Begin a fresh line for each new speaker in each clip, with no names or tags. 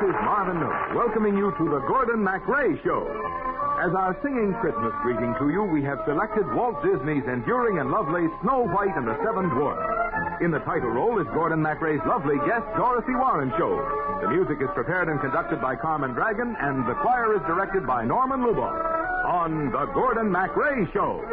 is Marvin Miller, welcoming you to the Gordon MacRae Show. As our singing Christmas greeting to you, we have selected Walt Disney's enduring and lovely Snow White and the Seven Dwarfs. In the title role is Gordon MacRae's lovely guest, Doris Warren Show. The music is prepared and conducted by Carmen Dragon, and the choir is directed by Norman Luboff. On the Gordon MacRae Show.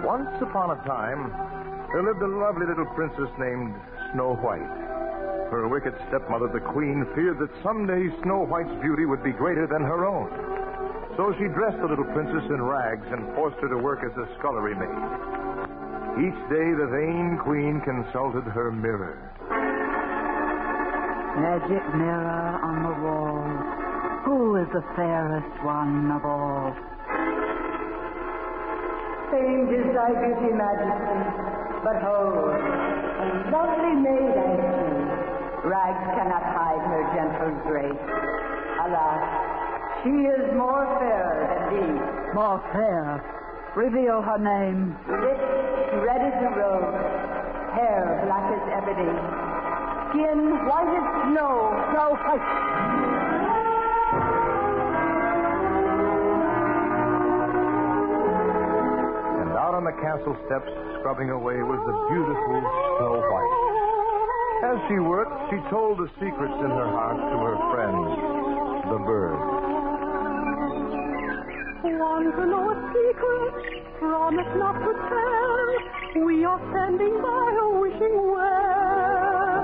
Once upon a time, there lived a lovely little princess named Snow White. Her wicked stepmother, the queen, feared that someday Snow White's beauty would be greater than her own. So she dressed the little princess in rags and forced her to work as a scullery maid. Each day, the vain queen consulted her mirror.
Magic mirror on the wall, who is the fairest one of all?
Famed is thy beauty, majesty, but hold, a lovely maid I see. Rags cannot hide her gentle grace. Alas, she is more fair than thee.
More fair. Reveal her name.
Lips red as a rose, hair black as ebony, skin white as snow.
Snow White.
Out on the castle steps, scrubbing away, was the beautiful Snow White. As she worked, she told the secrets in her heart to her friends, the birds.
Want to know a secret? Promise not to tell. We are standing by a wishing well.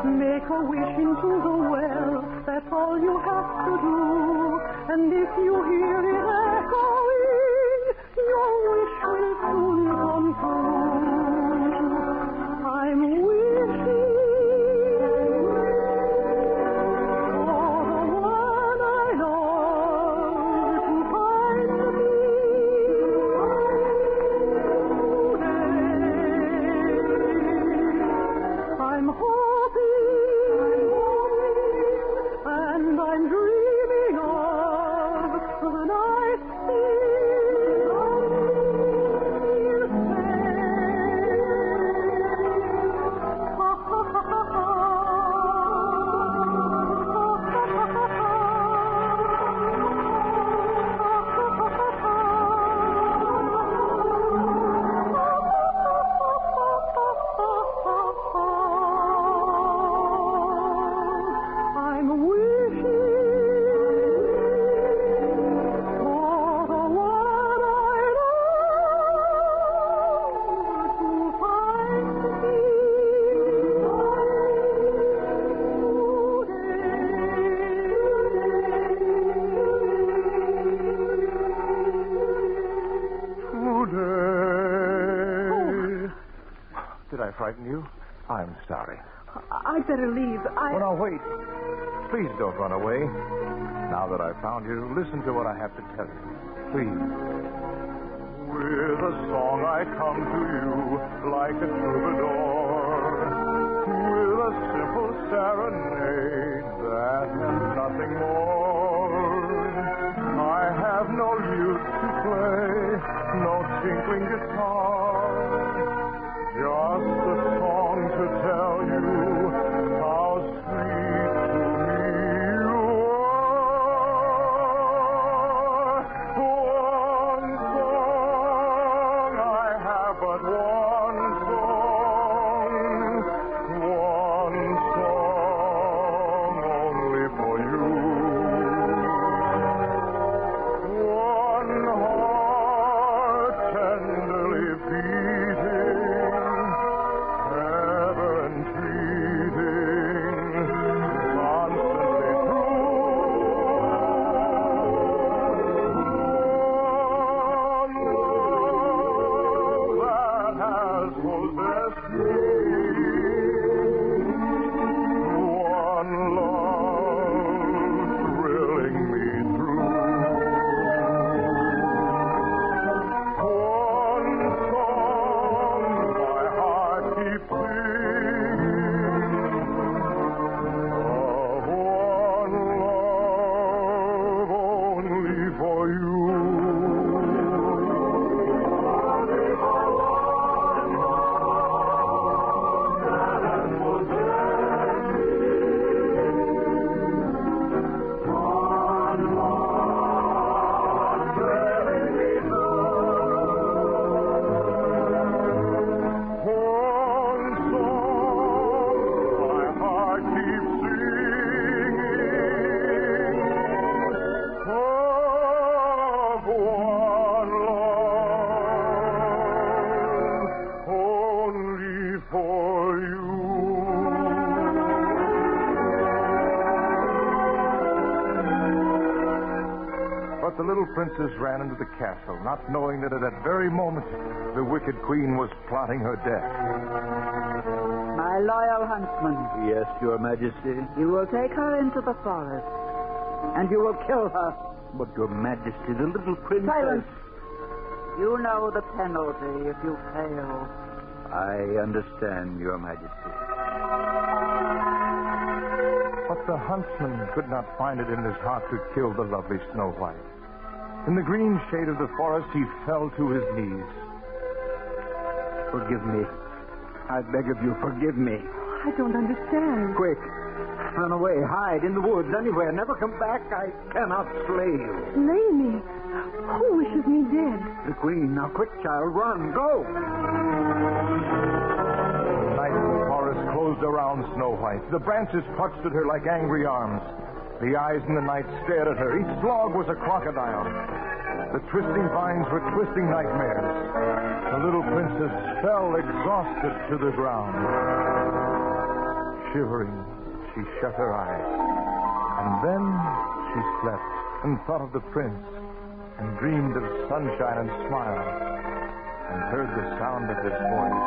Make a wish into the well. That's all you have to do. And if you hear it echoing, your wish will soon come true. I'm wishing for the one I love to find me today. I'm hoping and I'm dreaming of the night sea.
Frighten you? I'm sorry.
I'd better leave.
Oh, no, wait. Please don't run away. Now that I've found you, listen to what I have to tell you. Please. With a song I come to you like a troubadour. With a simple serenade that and nothing more. I have no lute to play, no tinkling guitar. Just a song to tell you how sweet to me you are. One song, I have but one song. One song only for you. One heart tenderly beating. princess ran into the castle, not knowing that at that very moment the wicked queen was plotting her death.
My loyal huntsman.
Yes, Your Majesty.
You will take her into the forest, and you will kill her.
But, Your Majesty, the little princess...
Silence! You know the penalty if you fail.
I understand, Your Majesty.
But the huntsman could not find it in his heart to kill the lovely Snow White. In the green shade of the forest, he fell to his knees.
Forgive me. I beg of you, forgive me.
I don't understand.
Quick. Run away. Hide in the woods, anywhere. Never come back. I cannot slay you.
Slay me? Who wishes me dead?
The queen. Now, quick, child. Run. Go.
The night in the forest closed around Snow White. The branches clutched at her like angry arms. The eyes in the night stared at her. Each log was a crocodile. The twisting vines were twisting nightmares. The little princess fell exhausted to the ground. Shivering, she shut her eyes. And then she slept and thought of the prince and dreamed of sunshine and smiles and heard the sound of his voice.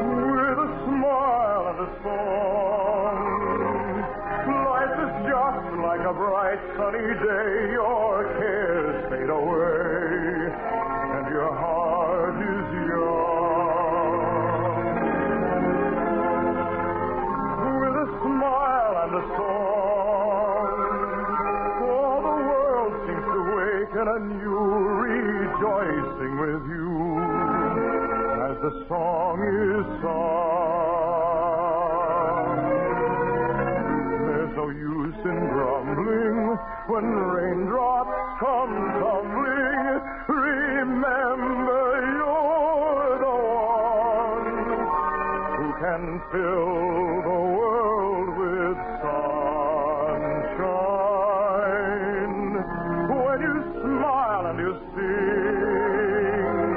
With a smile and a song, life is just like a bright sunny day. Your cares fade away and your heart is young. With a smile and a song, all the world seems to waken anew, rejoicing with you as the song is sung. There's no use in grumbling when raindrops come tumbling. Remember, you're the one who can fill the world with sunshine. When you smile and you sing,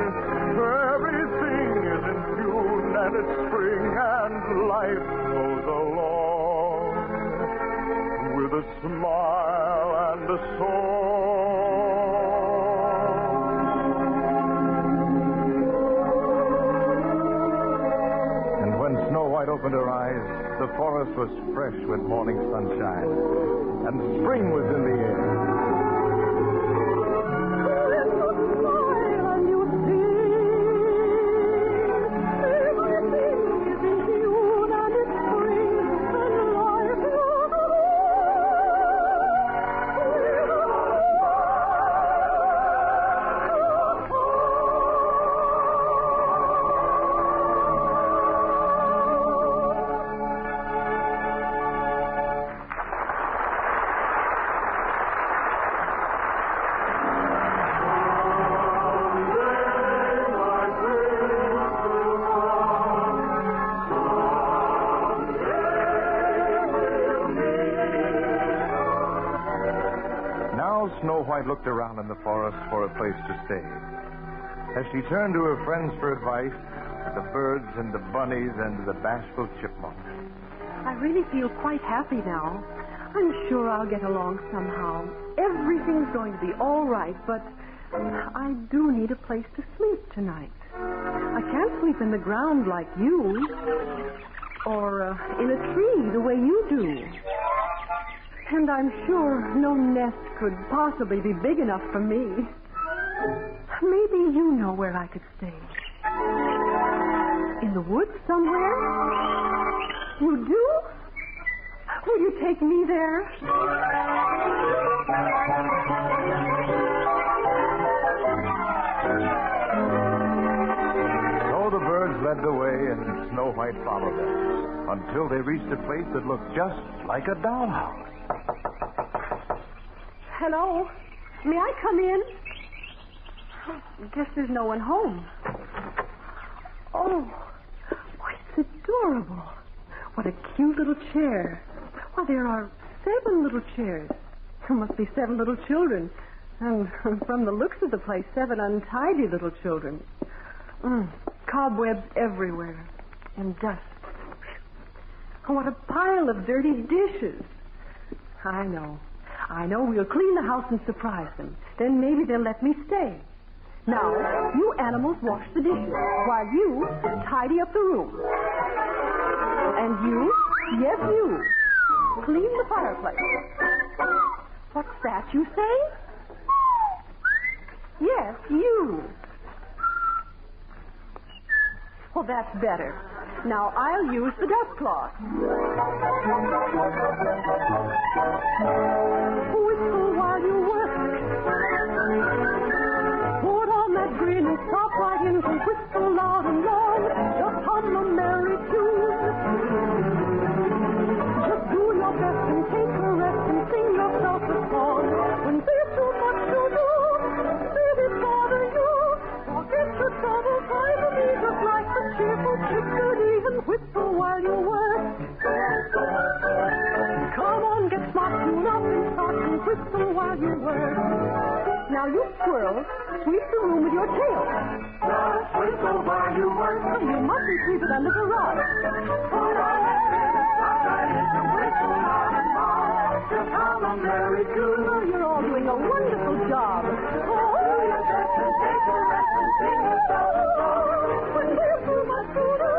everything is in tune and it's spring and life goes along with a smile and a song. And when Snow White opened her eyes, the forest was fresh with morning sunshine, and spring was in the air. Snow White looked around in the forest for a place to stay. As she turned to her friends for advice, the birds and the bunnies and the bashful chipmunks.
I really feel quite happy now. I'm sure I'll get along somehow. Everything's going to be all right, but I do need a place to sleep tonight. I can't sleep in the ground like you, or in a tree the way you do. And I'm sure no nest could possibly be big enough for me. Maybe you know where I could stay. In the woods somewhere? You do? Will you take me there?
So the birds led the way, and Snow White followed them until they reached a place that looked just like a dollhouse.
Hello? May I come in? Guess there's no one home. Oh, it's adorable. What a cute little chair. Why, there are 7 little chairs. There must be 7 little children. And from the looks of the place, 7 untidy little children. Cobwebs everywhere. And dust. Oh, what a pile of dirty dishes. I know. I know. We'll clean the house and surprise them. Then maybe they'll let me stay. Now, you animals wash the dishes while you tidy up the room. And you, yes, you, clean the fireplace. What's that you say? Yes, you. Well, that's better. Now, I'll use the dust cloth. Whistle while you work. Put on that grin and stop right in to whistle loud and long. Just hum a merry tune. Just do your best and take a rest and sing yourself a song. When there's too much to do, did it bother you? Forget your trouble, try to be just like the cheerful chickadee and whistle while you work. Come on, get smart, tune up and start to whistle while you work. Now you squirrels, sweep the room with your tail. Just whistle while you work. Oh, you mustn't sweep it under the rug. Put on that whistle loud and long. Just hum a merry tune. Oh, you're all doing a wonderful job. Oh, you just take a rest and sing yourself a song. When there's too much to do,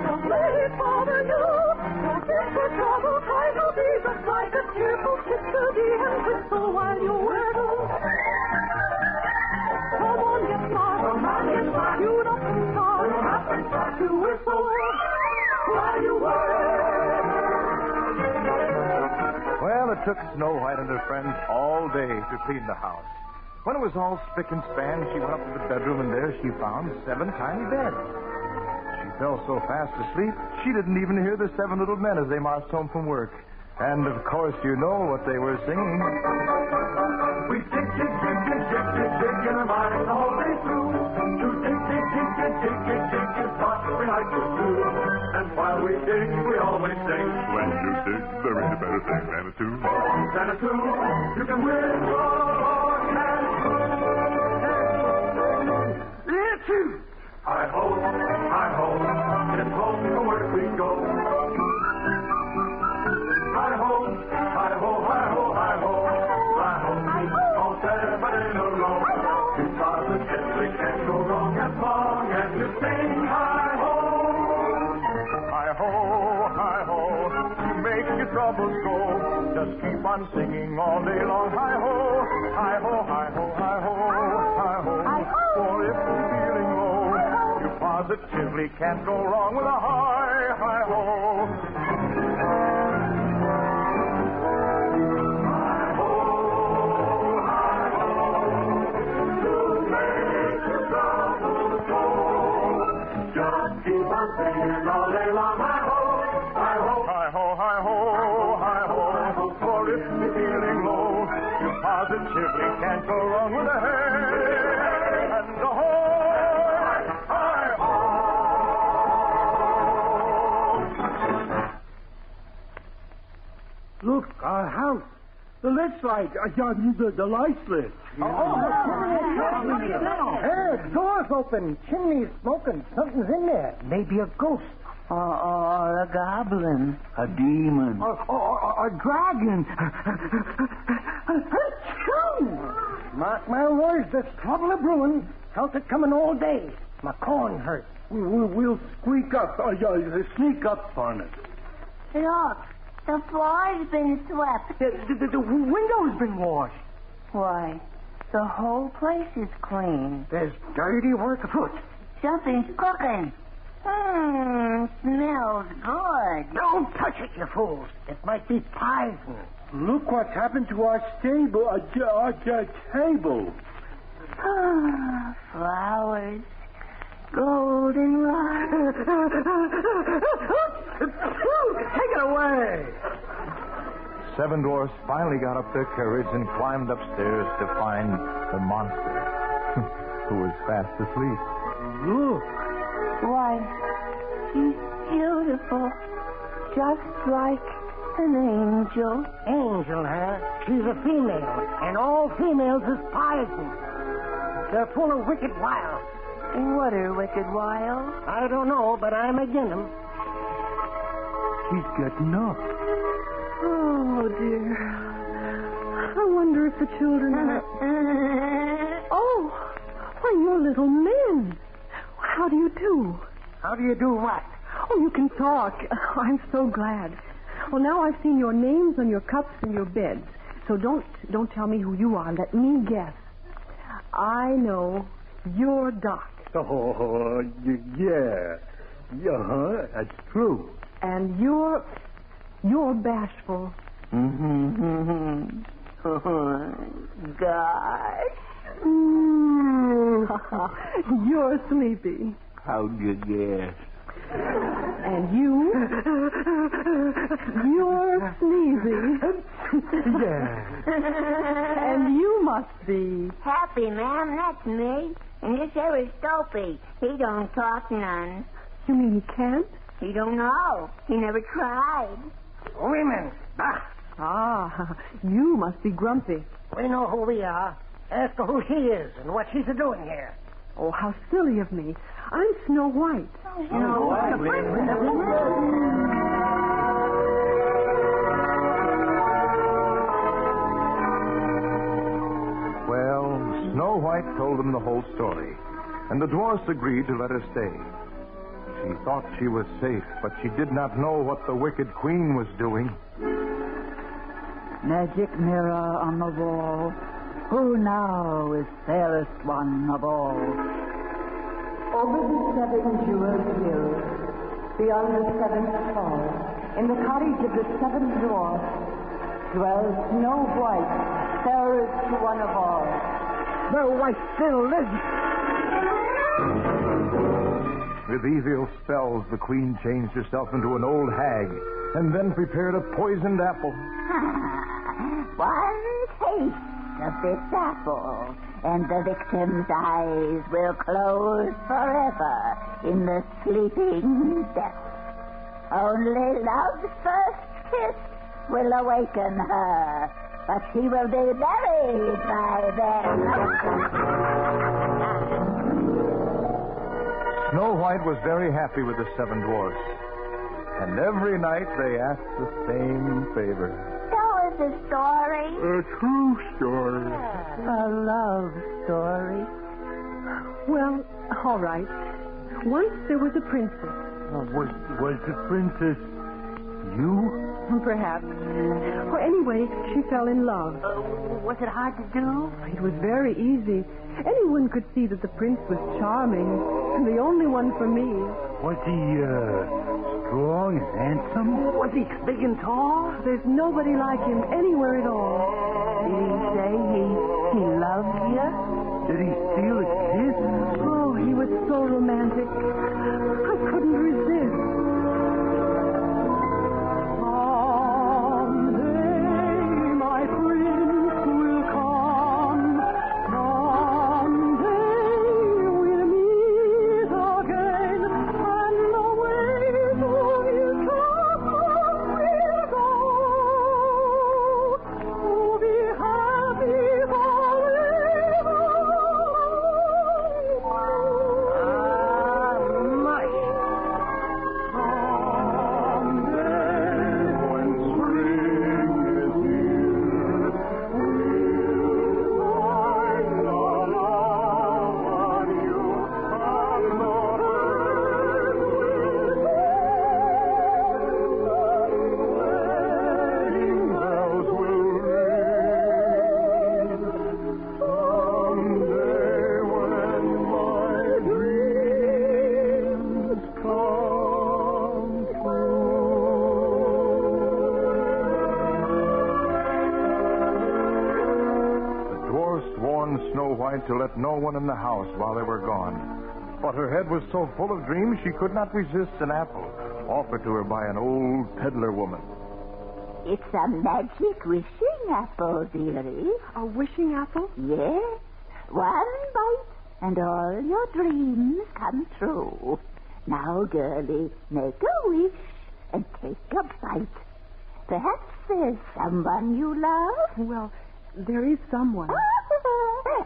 don't let it bother you. Don't get your trouble, try to be just like a cheerful chickadee and whistle while you work. Come on, get smart. Tune up and start to whistle while you work.
Well, it took Snow White and her friends all day to clean the house. When it was all spick and span, she went up to the bedroom, and there she found 7 tiny beds. She fell so fast asleep, she didn't even hear the 7 little men as they marched home from work. And, of course, you know what they were singing.
We tick, tick, tick, tick, tick, tick, tick in our minds the whole day through. To tick, tick, tick, tick, tick, tick, tick is what we like to do. And while we dig, we always sing.
When you dig, there ain't a better thing than a tune.
Than a tune, you can win your hand. Hi-ho, hi-ho, and home from work we go. Hi-ho, hi-ho, hi-ho, hi-ho, hi-ho, all 7 in a row. Because the gently can't go wrong as long as you sing hi-ho.
Hi-ho, hi-ho, to make your troubles go. Just keep on singing all day long. Hi-ho, hi-ho, hi-ho, hi-ho, hi-ho. For if you're feeling low, you positively can't go wrong with a hi-ho.
Keep on singing all day long. Hi-ho, hi-ho,
Hi-ho, hi-ho, hi-ho. For if you're feeling low, you positively can't go wrong with a hey and a ho. Hi-ho.
Look, our house. The light's light. The light's lit.
Hey, door's open. Chimney's smoking. Something's in there. Maybe a ghost.
Or a goblin. A demon.
Or a dragon. Mark my words, there's trouble a-brewing. Felt it coming all day. My corn hurts.
We'll sneak up on it.
Look, the floor's been swept.
The window's been washed.
Why, the whole place is clean.
There's dirty work afoot.
Something's cooking. Smells good.
Don't touch it, you fools. It might be poison.
Look what's happened to our stable, our table.
Flowers. Goldenrod.
Take it away.
7 dwarfs finally got up their courage and climbed upstairs to find the monster, who was fast asleep.
Look.
Why, she's beautiful. Just like an angel.
Angel, huh? She's a female, and all females is poison. They're full of wicked wiles.
What are wicked wiles?
I don't know, but I'm agin them.
She's getting up.
Oh, dear. I wonder if the children are... Oh, why, you're little men. How do you do?
How do you do what?
Oh, you can talk. I'm so glad. Well, now I've seen your names on your cups and your beds. So don't tell me who you are. Let me guess. I know you're Doc.
Oh, yeah. Yeah, that's true.
And you're bashful.
Mm-hmm. Gosh.
You're sleepy.
How'd you guess?
And you're sneezy.
Yeah.
And you must be...
Happy, ma'am, that's me. And this here is Dopey. He don't talk none.
You mean he can't?
He don't know. He never tried.
Women. Bah.
Ah, you must be grumpy.
We know who we are. Ask her who she is and what she's doing here.
Oh, how silly of me. I'm Snow White.
Snow White.
Well, Snow White told them the whole story, and the dwarfs agreed to let her stay. She thought she was safe, but she did not know what the wicked queen was doing.
Magic mirror on the wall, who now is fairest one of all?
Over the 7 jeweled hills, beyond the 7th hall, in the cottage of the 7th dwarf, dwells Snow White, fairest one of all.
Snow White still lives.
With evil spells, the queen changed herself into an old hag and then prepared a poisoned apple.
One taste of this apple, and the victim's eyes will close forever in the sleeping depths. Only love's first kiss will awaken her, but she will be buried by then.
Snow White was very happy with the 7 dwarfs, and every night they asked the same favor.
Tell us a story.
A true story.
A love story.
Well, all right. Once there was a princess.
Was the princess you?
Perhaps. Well, anyway, she fell in love.
Was it hard to do?
It was very easy. Anyone could see that the prince was charming, and the only one for me.
Was he, strong and handsome?
Was he big and tall?
There's nobody like him anywhere at all.
Did he say he loved you?
Did he steal a kiss?
Oh, he was so romantic. I couldn't resist. Someday my prince will come. Someday we'll meet again. And the ways of his castle will go. To be happy forever.
To let no one in the house while they were gone. But her head was so full of dreams she could not resist an apple offered to her by an old peddler woman.
It's a magic wishing apple, dearie.
A wishing apple?
Yes. One bite, and all your dreams come true. Now, girlie, make a wish and take a bite. Perhaps there's someone you love.
Well, there is someone.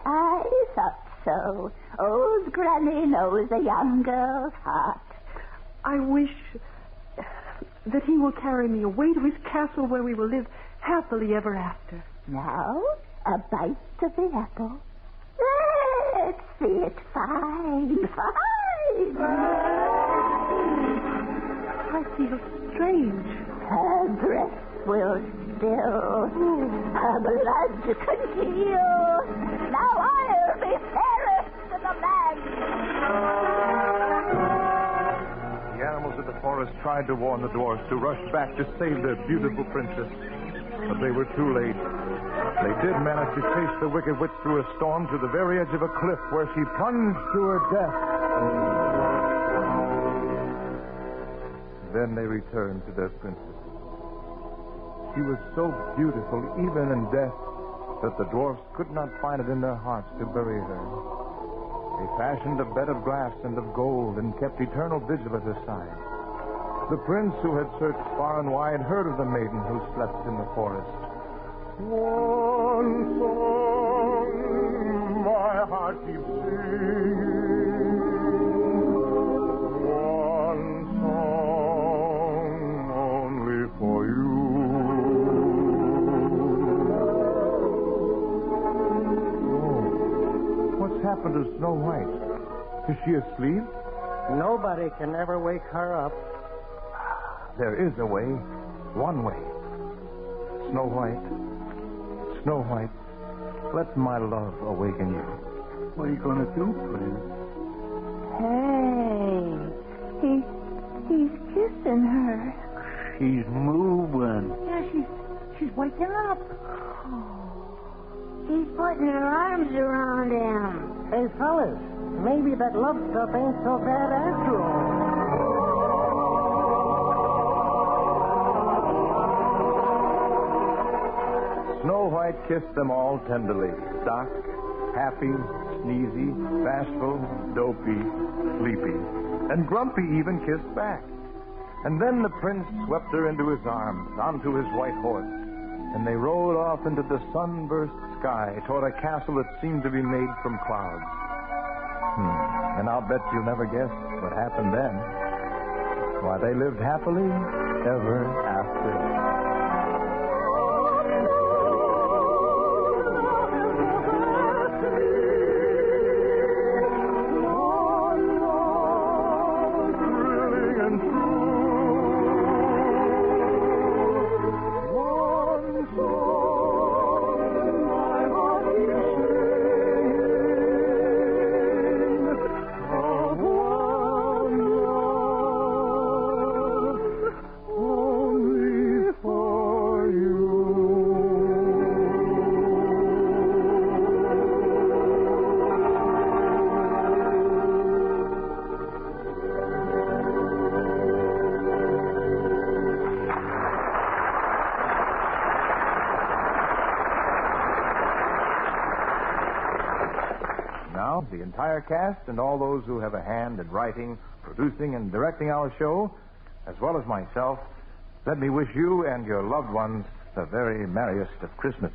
I thought so. Old Granny knows a young girl's heart.
I wish that he will carry me away to his castle where we will live happily ever after.
Now, a bite of the apple. Let's see it fine.
I feel strange.
Her breath will still. Her blood congeal. Now I'll be fairest in the land.
The animals of the forest tried to warn the dwarfs to rush back to save their beautiful princess, but they were too late. They did manage to chase the wicked witch through a storm to the very edge of a cliff where she plunged to her death. Then they returned to their princess. She was so beautiful, even in death, that the dwarfs could not find it in their hearts to bury her. They fashioned a bed of glass and of gold and kept eternal vigil at her side. The prince, who had searched far and wide, heard of the maiden who slept in the forest. One song my heart keeps singing. One song only for you. Oh, what's happened to Snow White? Is she asleep?
Nobody can ever wake her up.
There is a way. One way. Snow White. Snow White, let my love awaken you.
What are you going to do, Prince?
Hey, he's kissing her.
She's moving.
Yeah, she's waking up.
She's putting her arms around him.
Hey, fellas, maybe that love stuff ain't so bad after all.
Snow White kissed them all tenderly. Doc, happy, sneezy, bashful, dopey, sleepy. And Grumpy even kissed back. And then the prince swept her into his arms, onto his white horse. And they rode off into the sunburst sky toward a castle that seemed to be made from clouds. And I'll bet you'll never guess what happened then. Why, they lived happily ever after. The entire cast and all those who have a hand in writing, producing, and directing our show, as well as myself, let me wish you and your loved ones the very merriest of Christmas.